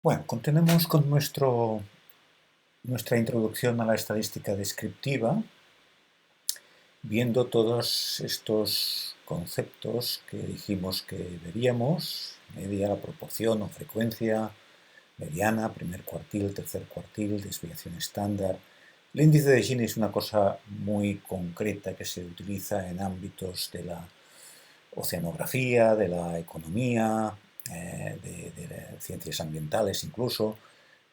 Bueno, continuemos con nuestra introducción a la estadística descriptiva, viendo todos estos conceptos que dijimos que veríamos: media, proporción o frecuencia, mediana, primer cuartil, tercer cuartil, desviación estándar. El índice de Gini es una cosa muy concreta que se utiliza en ámbitos de la oceanografía, de la economía, de ciencias ambientales incluso,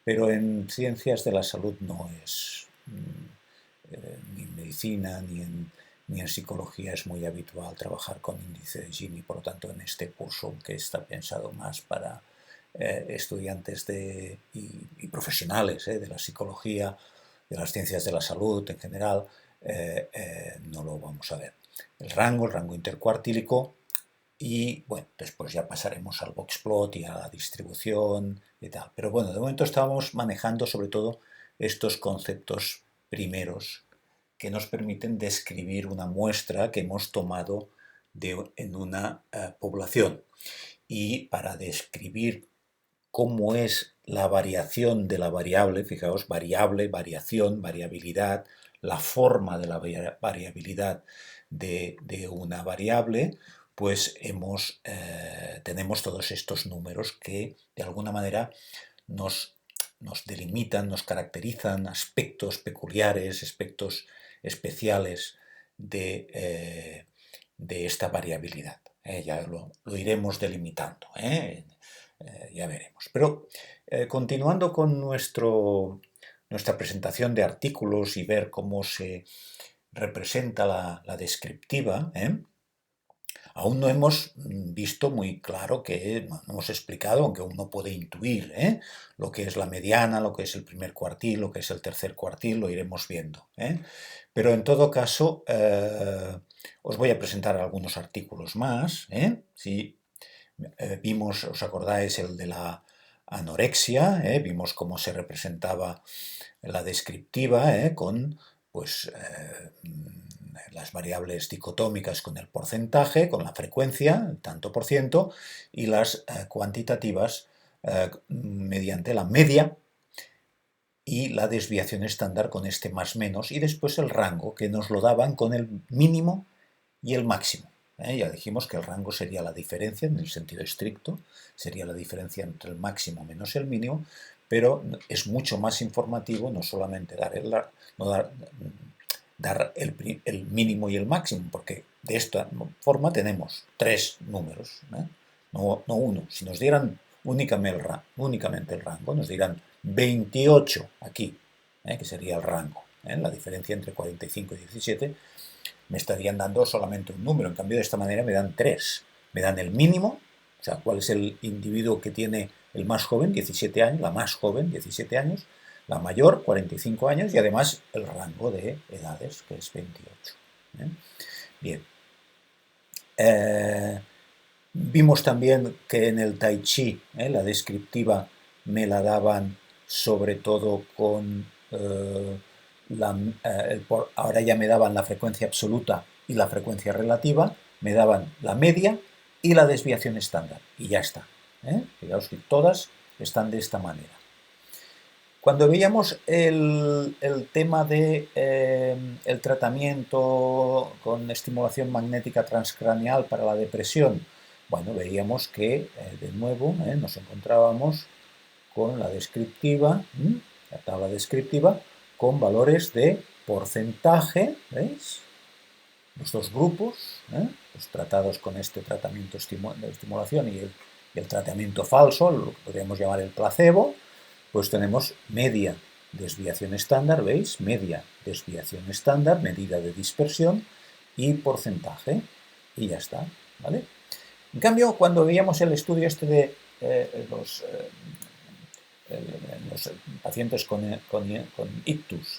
pero en ciencias de la salud no es, ni en medicina ni en psicología es muy habitual trabajar con índice de Gini. Por lo tanto, en este curso, que está pensado más para estudiantes y profesionales de la psicología, de las ciencias de la salud en general, no lo vamos a ver. El rango intercuartílico, y bueno, después ya pasaremos al boxplot y a la distribución y tal. Pero bueno, de momento estamos manejando sobre todo estos conceptos primeros que nos permiten describir una muestra que hemos tomado en una población. Y para describir cómo es la variación de la variable, fijaos, variable, variación, variabilidad, la forma de la variabilidad de una variable, pues tenemos todos estos números que de alguna manera nos delimitan, nos caracterizan aspectos peculiares, aspectos especiales de esta variabilidad. Ya lo iremos delimitando, ya veremos. Pero continuando con nuestra presentación de artículos y ver cómo se representa la descriptiva, aún no hemos visto muy claro no hemos explicado, aunque uno puede intuir, lo que es la mediana, lo que es el primer cuartil, lo que es el tercer cuartil, lo iremos viendo. Pero en todo caso, os voy a presentar algunos artículos más. Si vimos, ¿os acordáis el de la anorexia? Vimos cómo se representaba la descriptiva con pues las variables dicotómicas con el porcentaje, con la frecuencia, el tanto por ciento, y las cuantitativas mediante la media y la desviación estándar con este más menos, y después el rango, que nos lo daban con el mínimo y el máximo. Ya dijimos que el rango sería la diferencia, en el sentido estricto, sería la diferencia entre el máximo menos el mínimo, pero es mucho más informativo no solamente dar el mínimo y el máximo, porque de esta forma tenemos tres números, no uno. Si nos dieran únicamente el rango, nos dirán 28 aquí, que sería el rango, la diferencia entre 45 y 17, me estarían dando solamente un número. En cambio, de esta manera me dan tres. Me dan el mínimo, o sea, cuál es el individuo que tiene el más joven, 17 años, la más joven, 17 años, la mayor, 45 años, y además el rango de edades, que es 28. Bien. Vimos también que en el Tai Chi, la descriptiva me la daban sobre todo con ahora ya me daban la frecuencia absoluta y la frecuencia relativa, me daban la media y la desviación estándar, y ya está. Fijaos que todas están de esta manera. Cuando veíamos el tema de el tratamiento con estimulación magnética transcraneal para la depresión, bueno, veíamos que de nuevo nos encontrábamos con la descriptiva, la tabla descriptiva, con valores de porcentaje, ¿veis? Los dos grupos, los tratados con este tratamiento de estimulación y el tratamiento falso, lo que podríamos llamar el placebo, pues tenemos media, desviación estándar, ¿veis? Media, desviación estándar, medida de dispersión y porcentaje, y ya está, ¿vale? En cambio, cuando veíamos el estudio este de los pacientes con ictus,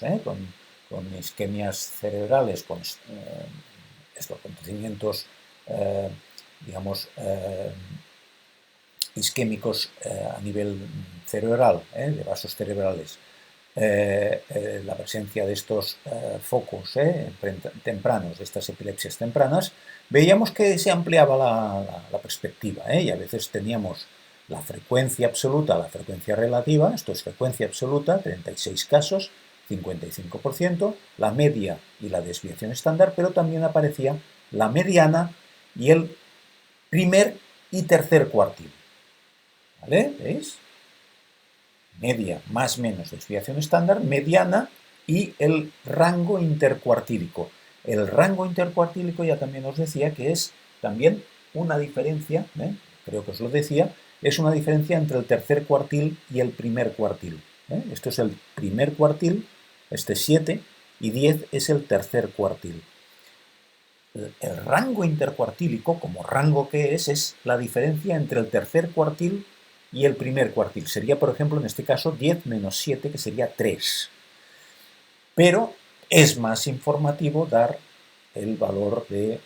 con isquemias cerebrales, con estos acontecimientos, digamos, isquémicos a nivel cerebral, de vasos cerebrales, la presencia de estos focos tempranos, de estas epilepsias tempranas, veíamos que se ampliaba la perspectiva, y a veces teníamos la frecuencia absoluta, la frecuencia relativa, esto es frecuencia absoluta, 36 casos, 55%, la media y la desviación estándar, pero también aparecía la mediana y el primer y tercer cuartil. ¿Vale? ¿Veis? Media más menos desviación estándar, mediana y el rango intercuartílico. El rango intercuartílico ya también os decía que es también una diferencia, creo que os lo decía, es una diferencia entre el tercer cuartil y el primer cuartil. Esto es el primer cuartil, este 7, y 10 es el tercer cuartil. El rango intercuartílico, como rango que es la diferencia entre el tercer cuartil y el primer cuartil. Sería, por ejemplo, en este caso 10 menos 7, que sería 3. Pero es más informativo dar el valor de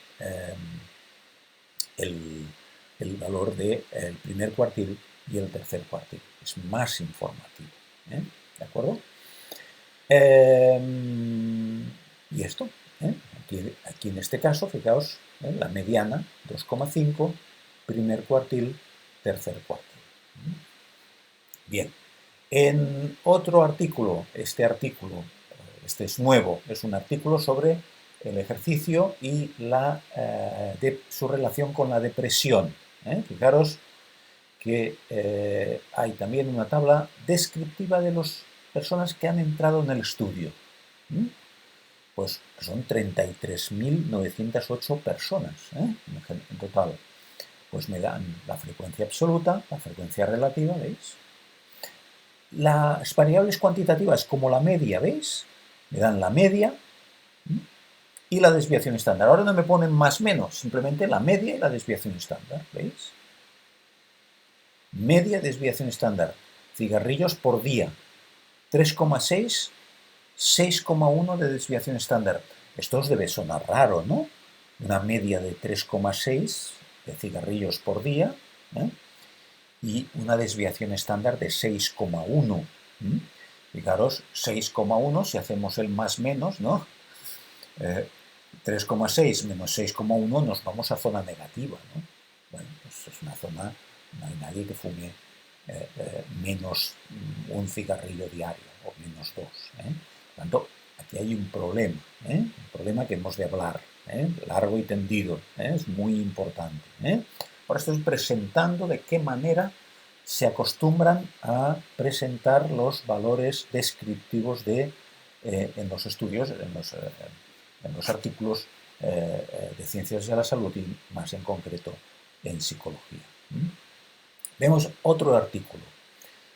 el valor del primer cuartil y el tercer cuartil. Es más informativo. ¿De acuerdo? Y esto, aquí en este caso, fijaos, la mediana 2,5, primer cuartil, tercer cuartil. Bien, en otro artículo, este es nuevo, es un artículo sobre el ejercicio y su relación con la depresión. Fijaros que hay también una tabla descriptiva de las personas que han entrado en el estudio. Pues son 33.908 personas en total. Pues me dan la frecuencia absoluta, la frecuencia relativa, ¿veis? Las variables cuantitativas, como la media, ¿veis? Me dan la media y la desviación estándar. Ahora no me ponen más menos, simplemente la media y la desviación estándar, ¿veis? Media desviación estándar. Cigarrillos por día. 3,6, 6,1 de desviación estándar. Esto os debe sonar raro, ¿no? Una media de 3,6 de cigarrillos por día, y una desviación estándar de 6,1. Fijaros, 6,1, si hacemos el más menos, ¿no? 3,6 menos 6,1 nos vamos a zona negativa, ¿no? Bueno, pues es una zona, no hay nadie que fume menos un cigarrillo diario, o menos 2. Por tanto, aquí hay un problema que hemos de hablar, largo y tendido, es muy importante. Por esto estoy presentando de qué manera se acostumbran a presentar los valores descriptivos en los estudios, en los artículos de ciencias de la salud y más en concreto en psicología. Vemos otro artículo.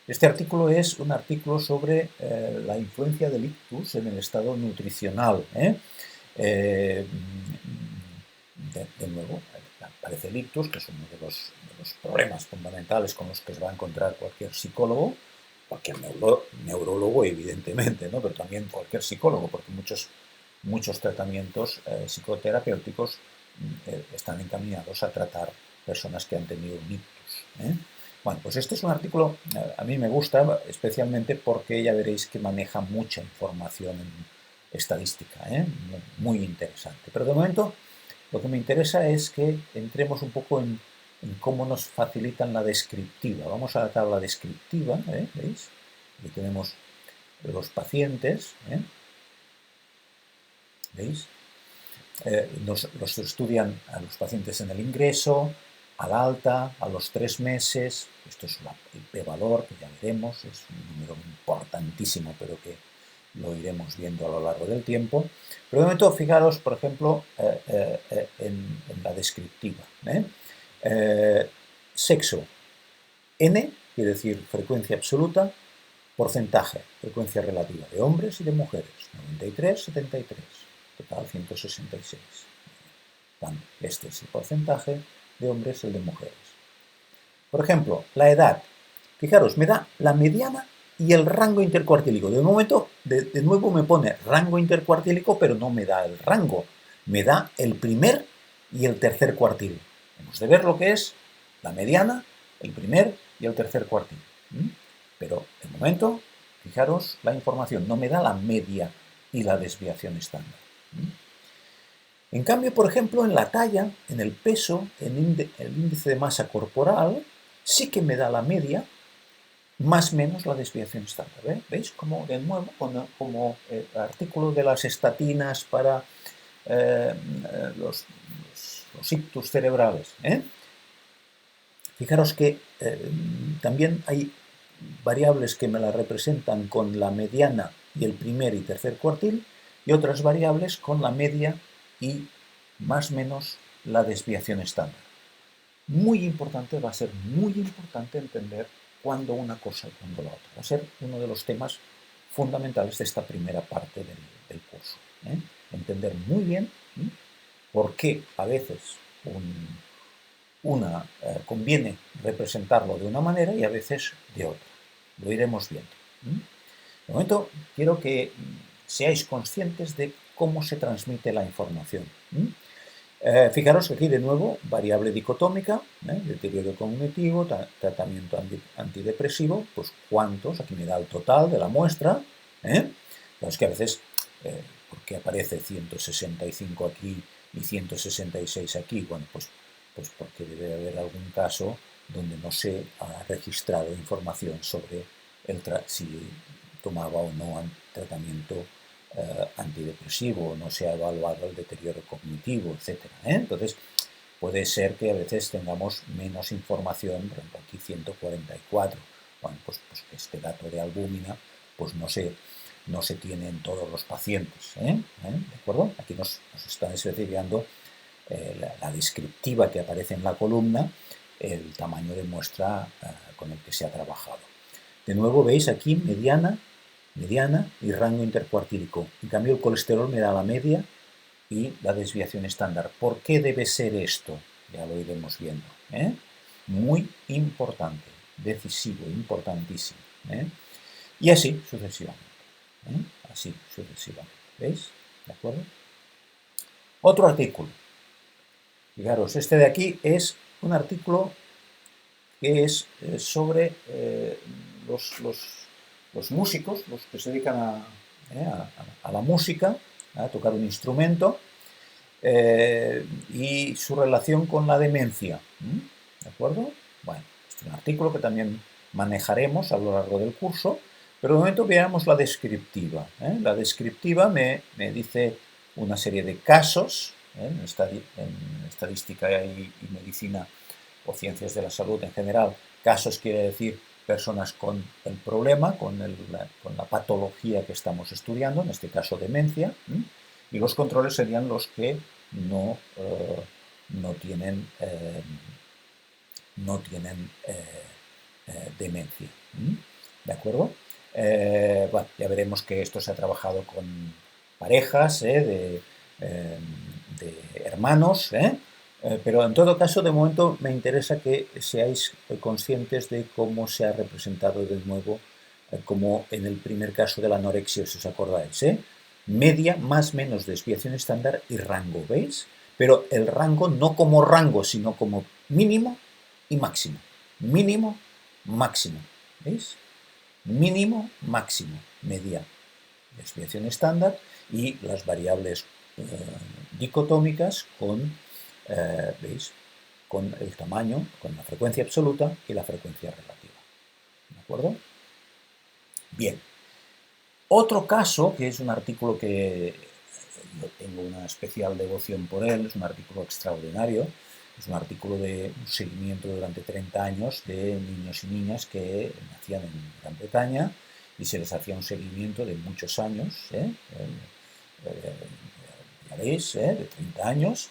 Este artículo es un artículo sobre la influencia del ictus en el estado nutricional. De nuevo, aparece el ictus, que es uno de los problemas fundamentales con los que se va a encontrar cualquier psicólogo, cualquier neurólogo, evidentemente, ¿no? Pero también cualquier psicólogo, porque muchos tratamientos psicoterapéuticos están encaminados a tratar personas que han tenido un ictus. Bueno, pues este es un artículo, a mí me gusta especialmente porque ya veréis que maneja mucha información estadística, muy interesante. Pero de momento lo que me interesa es que entremos un poco en cómo nos facilitan la descriptiva. Vamos a la tabla descriptiva, ¿veis? Aquí tenemos los pacientes, ¿veis? Los estudian a los pacientes en el ingreso, al alta, a los 3 meses. Esto es el p-valor, que ya veremos, es un número importantísimo, pero que lo iremos viendo a lo largo del tiempo. Pero de momento, fijaros, por ejemplo, en la descriptiva. Sexo. N quiere decir frecuencia absoluta, porcentaje, frecuencia relativa de hombres y de mujeres. 93, 73. Total 166. Bueno, este es el porcentaje de hombres y el de mujeres. Por ejemplo, la edad. Fijaros, me da la mediana y el rango intercuartílico. De momento, de nuevo me pone rango intercuartílico, pero no me da el rango. Me da el primer y el tercer cuartil. Hemos de ver lo que es la mediana, el primer y el tercer cuartil. Pero, de momento, fijaros, la información no me da la media y la desviación estándar. En cambio, por ejemplo, en la talla, en el peso, en el índice de masa corporal, sí que me da la media más menos la desviación estándar. ¿Veis? Como de nuevo, como el artículo de las estatinas para los ictus cerebrales. Fijaros que también hay variables que me la representan con la mediana y el primer y tercer cuartil, y otras variables con la media y más o menos la desviación estándar. Muy importante, va a ser muy importante entender cuándo una cosa y cuándo la otra. Va a ser uno de los temas fundamentales de esta primera parte del curso. Entender muy bien por qué a veces conviene representarlo de una manera y a veces de otra. Lo iremos viendo. De momento, quiero que seáis conscientes de cómo se transmite la información. Fijaros que aquí de nuevo, variable dicotómica, deterioro cognitivo, tratamiento antidepresivo, pues cuántos, aquí me da el total de la muestra, pero es que a veces, porque aparece 165 aquí y 166 aquí, bueno, pues porque debe haber algún caso donde no se ha registrado información sobre si tomaba o no tratamiento antidepresivo, no se ha evaluado el deterioro cognitivo, etc. Entonces, puede ser que a veces tengamos menos información, por ejemplo, aquí 144, bueno, pues que este dato de albúmina pues no se tiene en todos los pacientes, ¿de acuerdo? Aquí nos está especificando la descriptiva que aparece en la columna, el tamaño de muestra con el que se ha trabajado. De nuevo veis aquí mediana y rango intercuartílico. En cambio el colesterol me da la media y la desviación estándar. ¿Por qué debe ser esto? Ya lo iremos viendo. Muy importante, decisivo, importantísimo. Y así sucesivamente. Así sucesivamente. ¿Veis? ¿De acuerdo? Otro artículo. Fijaros, este de aquí es un artículo que es sobre los músicos, los que se dedican a la música, a tocar un instrumento, y su relación con la demencia. ¿De acuerdo? Bueno, este es un artículo que también manejaremos a lo largo del curso, pero de momento veamos la descriptiva. La descriptiva me dice una serie de casos, en estadística y medicina o ciencias de la salud en general. Casos quiere decir personas con el problema, con la patología que estamos estudiando, en este caso demencia, y los controles serían los que no tienen demencia. ¿De acuerdo? Bueno, ya veremos que esto se ha trabajado con parejas de hermanos, pero en todo caso, de momento, me interesa que seáis conscientes de cómo se ha representado de nuevo, como en el primer caso de la anorexia, si os acordáis. Media, más menos desviación estándar y rango, ¿veis? Pero el rango no como rango, sino como mínimo y máximo. Mínimo, máximo. ¿Veis? Mínimo, máximo. Media, desviación estándar y las variables dicotómicas con, ¿veis? Con el tamaño, con la frecuencia absoluta y la frecuencia relativa. ¿De acuerdo? Bien. Otro caso, que es un artículo que yo tengo una especial devoción por él, es un artículo extraordinario, es un artículo de un seguimiento durante 30 años de niños y niñas que nacían en Gran Bretaña y se les hacía un seguimiento de muchos años, ya veis, de 30 años,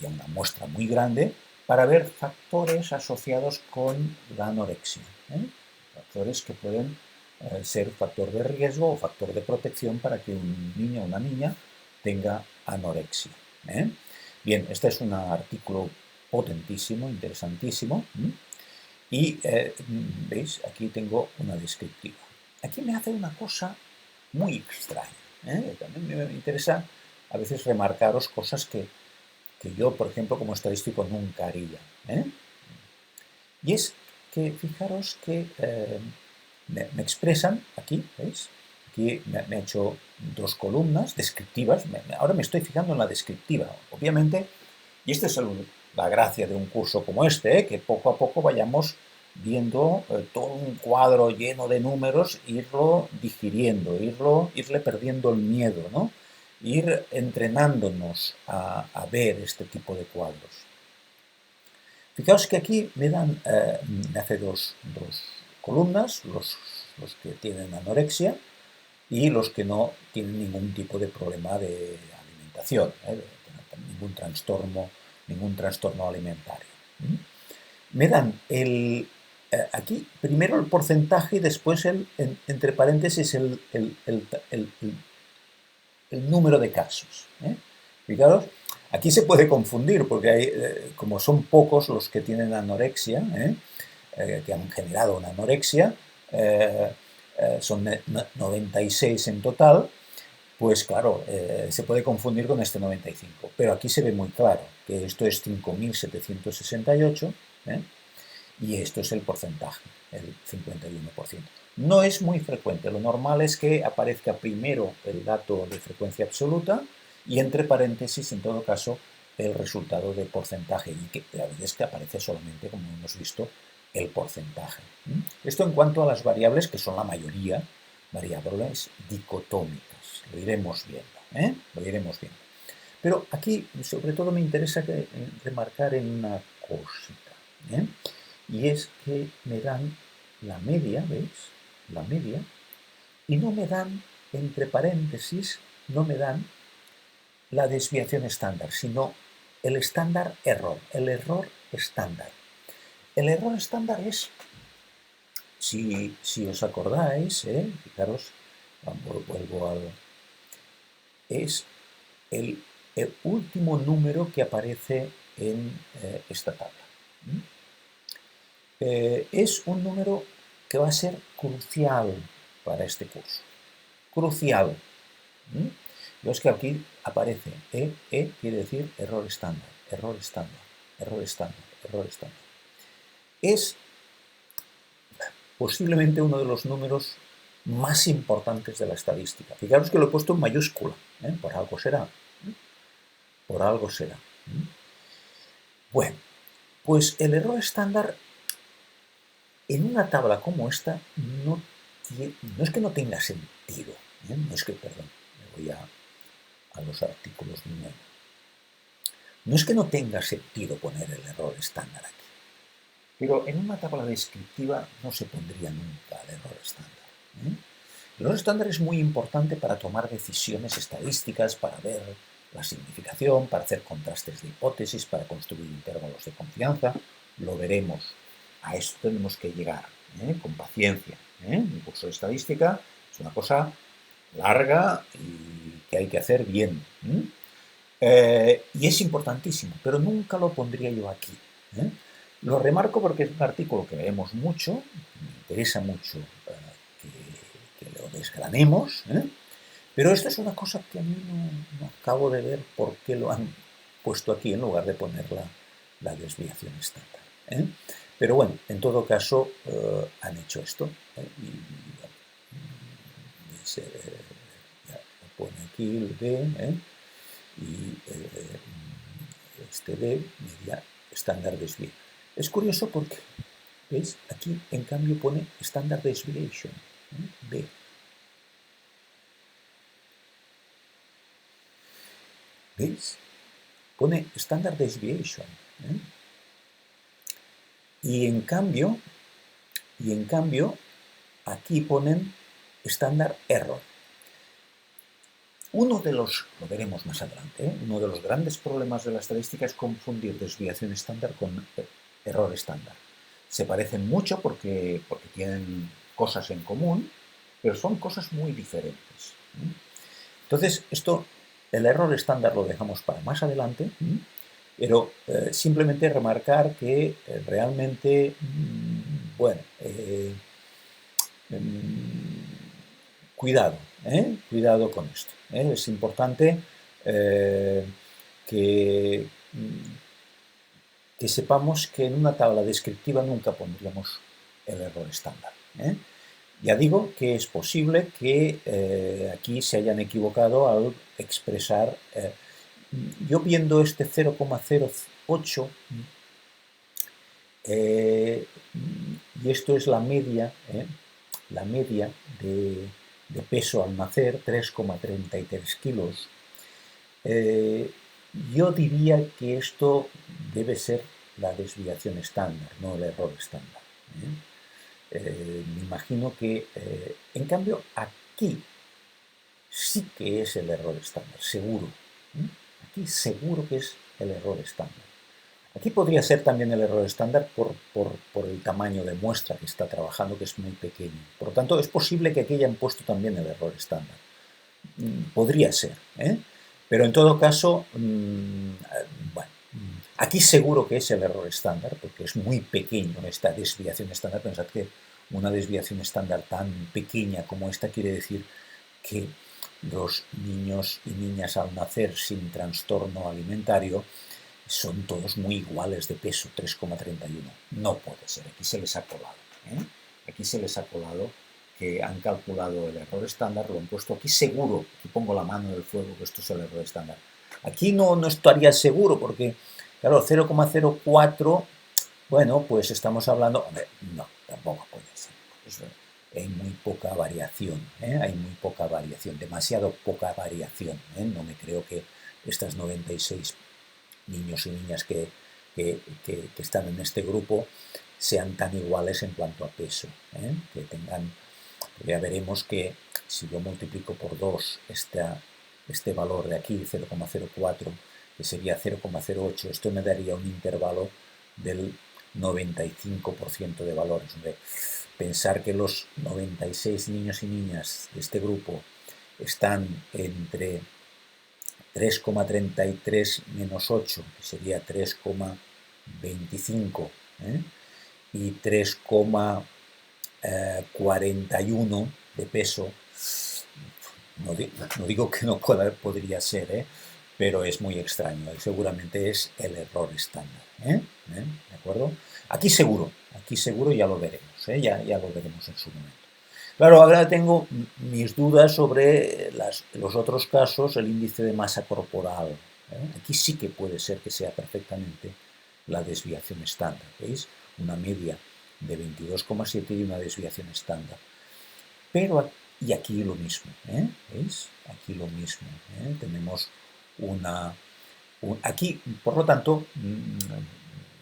y una muestra muy grande para ver factores asociados con la anorexia. Factores que pueden ser factor de riesgo o factor de protección para que un niño o una niña tenga anorexia. Bien, este es un artículo potentísimo, interesantísimo. Y veis, aquí tengo una descriptiva. Aquí me hace una cosa muy extraña. También me interesa a veces remarcaros cosas que yo, por ejemplo, como estadístico nunca haría. Y es que, fijaros que me expresan aquí, ¿veis? Aquí me ha hecho dos columnas descriptivas. Ahora me estoy fijando en la descriptiva. Obviamente, Y esta es la gracia de un curso como este, que poco a poco vayamos viendo todo un cuadro lleno de números, irlo digiriendo, irle perdiendo el miedo, ¿no? Ir entrenándonos a ver este tipo de cuadros. Fijaos que aquí me hace dos columnas, los que tienen anorexia y los que no tienen ningún tipo de problema de alimentación, ningún trastorno alimentario. Me dan aquí primero el porcentaje y después entre paréntesis el número de casos. Fijaros, aquí se puede confundir porque como son pocos los que tienen anorexia, que han generado una anorexia, son 96 en total, pues claro, se puede confundir con este 95, pero aquí se ve muy claro que esto es 5.768 y esto es el porcentaje, el 51%. No es muy frecuente, lo normal es que aparezca primero el dato de frecuencia absoluta y entre paréntesis, en todo caso, el resultado de porcentaje, y que la verdad es que aparece solamente, como hemos visto, el porcentaje. Esto en cuanto a las variables, que son la mayoría, variables dicotómicas. Lo iremos viendo, Lo iremos viendo. Pero aquí, sobre todo, me interesa remarcar en una cosita, y es que me dan la media, ¿veis? La media, y no me dan, entre paréntesis, no me dan la desviación estándar, sino el estándar error, el error estándar. El error estándar es, si os acordáis, fijaros, vuelvo al... es el último número que aparece en esta tabla. Es un número que va a ser crucial para este curso. Crucial. Es que aquí aparece quiere decir error estándar, error estándar, error estándar, error estándar. Es posiblemente uno de los números más importantes de la estadística. Fijaros que lo he puesto en mayúscula, por algo será. Por algo será. Bueno, pues el error estándar en una tabla como esta no es que no tenga sentido, no es que, perdón, me voy a los artículos nuevos. No es que no tenga sentido poner el error estándar aquí, pero en una tabla descriptiva no se pondría nunca el error estándar. El error estándar es muy importante para tomar decisiones estadísticas, para ver la significación, para hacer contrastes de hipótesis, para construir intervalos de confianza. Lo veremos. A esto tenemos que llegar con paciencia. Un curso de estadística es una cosa larga y que hay que hacer bien. Y es importantísimo, pero nunca lo pondría yo aquí. Lo remarco porque es un artículo que leemos mucho, me interesa mucho que lo desgranemos, pero esto es una cosa que a mí no acabo de ver por qué lo han puesto aquí en lugar de poner la desviación estándar. Pero bueno, en todo caso han hecho esto. Ya lo pone aquí el B, y este B, media estándar desviation. Es curioso porque, ¿veis? Aquí en cambio pone standard desviation, B. ¿Veis? Pone standard desviation. Y en cambio, aquí ponen standard error. Lo veremos más adelante, uno de los grandes problemas de la estadística es confundir desviación estándar con error estándar. Se parecen mucho porque tienen cosas en común, pero son cosas muy diferentes. Entonces, el error estándar lo dejamos para más adelante, pero simplemente remarcar que realmente, cuidado, cuidado con esto. Es importante que sepamos que en una tabla descriptiva nunca pondríamos el error estándar. Ya digo que es posible que aquí se hayan equivocado al expresar yo viendo este 0,08, y esto es la media de peso al nacer, 3,33 kilos, yo diría que esto debe ser la desviación estándar, no el error estándar. Me imagino que, en cambio, aquí sí que es el error estándar, seguro. Aquí seguro que es el error estándar. Aquí podría ser también el error estándar por el tamaño de muestra que está trabajando, que es muy pequeño. Por lo tanto, es posible que aquí hayan puesto también el error estándar. Podría ser, pero en todo caso, bueno, aquí seguro que es el error estándar, porque es muy pequeño esta desviación estándar. Pensad que una desviación estándar tan pequeña como esta quiere decir que los niños y niñas al nacer sin trastorno alimentario son todos muy iguales de peso, 3,31. No puede ser, aquí se les ha colado. Aquí se les ha colado que han calculado el error estándar, lo han puesto aquí seguro, aquí pongo la mano en el fuego que esto es el error estándar. Aquí no estaría seguro porque, claro, 0,04, bueno, pues estamos hablando, hombre, no, tampoco puede ser. Pues, hay muy poca variación, hay muy poca variación, demasiado poca variación. No me creo que estas 96 niños y niñas que están en este grupo sean tan iguales en cuanto a peso, que tengan, ya veremos que si yo multiplico por 2 este valor de aquí, 0,04, que sería 0,08, esto me daría un intervalo del 95% de valores. Pensar que los 96 niños y niñas de este grupo están entre 3,33 menos 8, que sería 3,25, y 3,41 de peso. No digo que no podría ser, pero es muy extraño. Seguramente es el error estándar. ¿De acuerdo? Aquí seguro ya lo veremos. Ya lo veremos en su momento. Claro, ahora tengo mis dudas sobre los otros casos, el índice de masa corporal. Aquí sí que puede ser que sea perfectamente la desviación estándar. ¿Veis? Una media de 22,7 y una desviación estándar. Pero, y aquí lo mismo, ¿veis? Aquí lo mismo. Tenemos aquí, por lo tanto,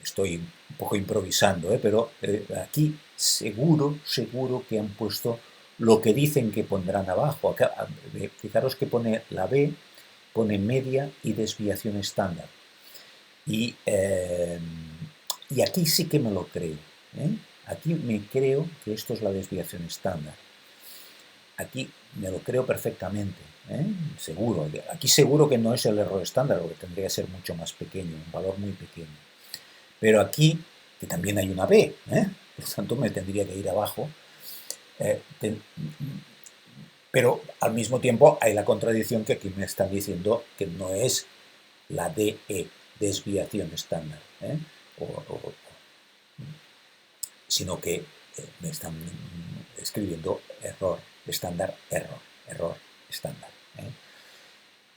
estoy un poco improvisando, pero aquí seguro que han puesto lo que dicen que pondrán abajo. Acá, fijaros que pone la B, pone media y desviación estándar. Y aquí sí que me lo creo. Aquí me creo que esto es la desviación estándar. Aquí me lo creo perfectamente, seguro. Aquí seguro que no es el error estándar, porque tendría que ser mucho más pequeño, un valor muy pequeño. Pero aquí, que también hay una B, por lo tanto me tendría que ir abajo, pero al mismo tiempo hay la contradicción que aquí me están diciendo que no es la DE, desviación estándar, sino que me están escribiendo error estándar, error estándar.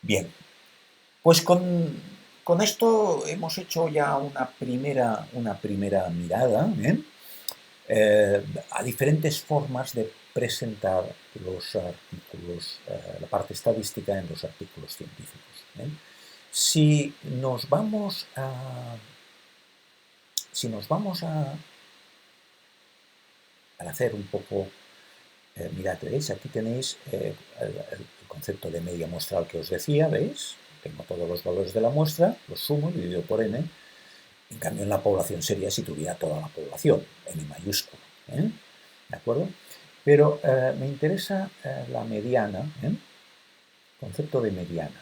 Bien, pues con esto hemos hecho ya una primera mirada a diferentes formas de presentar los artículos, la parte estadística en los artículos científicos. Si nos vamos a hacer un poco, mirad, ¿veis? Aquí tenéis el concepto de media muestral que os decía, ¿veis? Tengo todos los valores de la muestra, los sumo, dividido por n. En cambio, en la población sería si tuviera toda la población, n mayúsculo. ¿De acuerdo? Pero me interesa la mediana, concepto de mediana.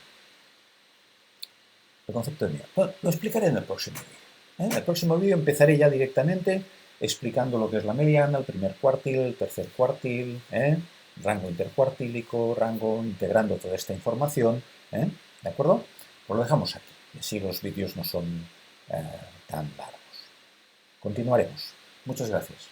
El concepto de mediana. Bueno, lo explicaré en el próximo vídeo. En el próximo vídeo empezaré ya directamente explicando lo que es la mediana, el primer cuartil, el tercer cuartil, rango intercuartílico, rango, integrando toda esta información. ¿De acuerdo? Pues lo dejamos aquí. Y así los vídeos no son tan largos. Continuaremos. Muchas gracias.